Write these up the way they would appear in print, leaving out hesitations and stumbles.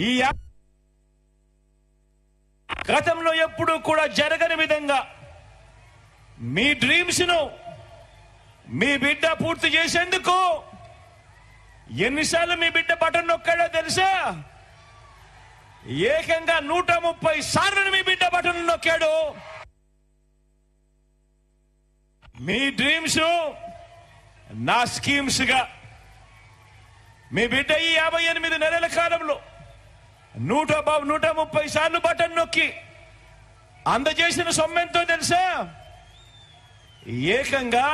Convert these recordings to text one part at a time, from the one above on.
ఈ గతంలో ఎప్పుడు కూడా జరగని విధంగా మీ డ్రీమ్స్ ను మీ బిడ్డ పూర్తి చేసేందుకు ఎన్నిసార్లు మీ బిడ్డ బటన్ నొక్కాడో తెలుసా? ఏకంగా 130 సార్లు మీ బిడ్డ బటన్ నొక్కాడు. మీ డ్రీమ్స్ నా స్కీమ్స్ గా మీ బిడ్డ ఈ 58 నెలల కాలంలో 130 సార్లు బటన్ నొక్కి అందజేసిన సొమ్మెంతో తెలుసా? ఏకంగా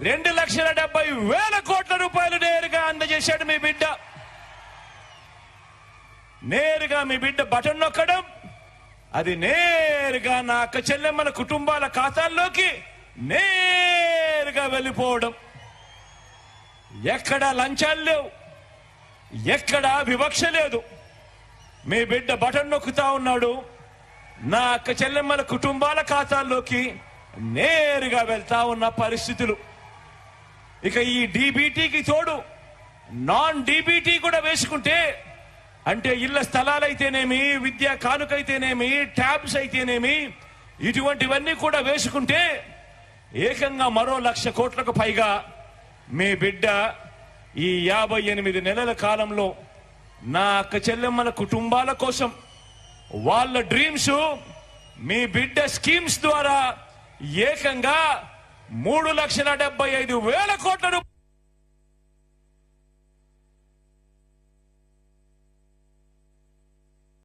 2,70,000 కోట్ల రూపాయలు నేరుగా అందజేశాడు మీ బిడ్డ. నేరుగా మీ బిడ్డ బటన్ నొక్కడం, అది నేరుగా నా అక్క చెల్లెమ్మల కుటుంబాల ఖాతాల్లోకి నేరుగా వెళ్ళిపోవడం. ఎక్కడా లంచాలు లేవు, ఎక్కడా వివక్ష లేదు. మీ బిడ్డ బటన్ నొక్కుతా ఉన్నాడు, నా అక్క చెల్లెమ్మల కుటుంబాల ఖాతాల్లోకి నేరుగా వెళ్తా ఉన్న పరిస్థితులు. ఇక ఈ డీబీటీకి తోడు నాన్ డీబీటీ కూడా వేసుకుంటే, అంటే ఇళ్ల స్థలాలైతేనేమి, విద్యా కానుకైతేనేమి, ట్యాబ్స్ అయితేనేమి, ఇటువంటివన్నీ కూడా వేసుకుంటే ఏకంగా మరో 1,00,000 కోట్లకు పైగా మీ బిడ్డ ఈ 58 నెలల కాలంలో నా అక్క చెల్లెమ్మల కుటుంబాల కోసం వాళ్ళ డ్రీమ్స్ మీ బిడ్డ స్కీమ్స్ ద్వారా ఏకంగా 3,75,000 కోట్ల రూపాయలు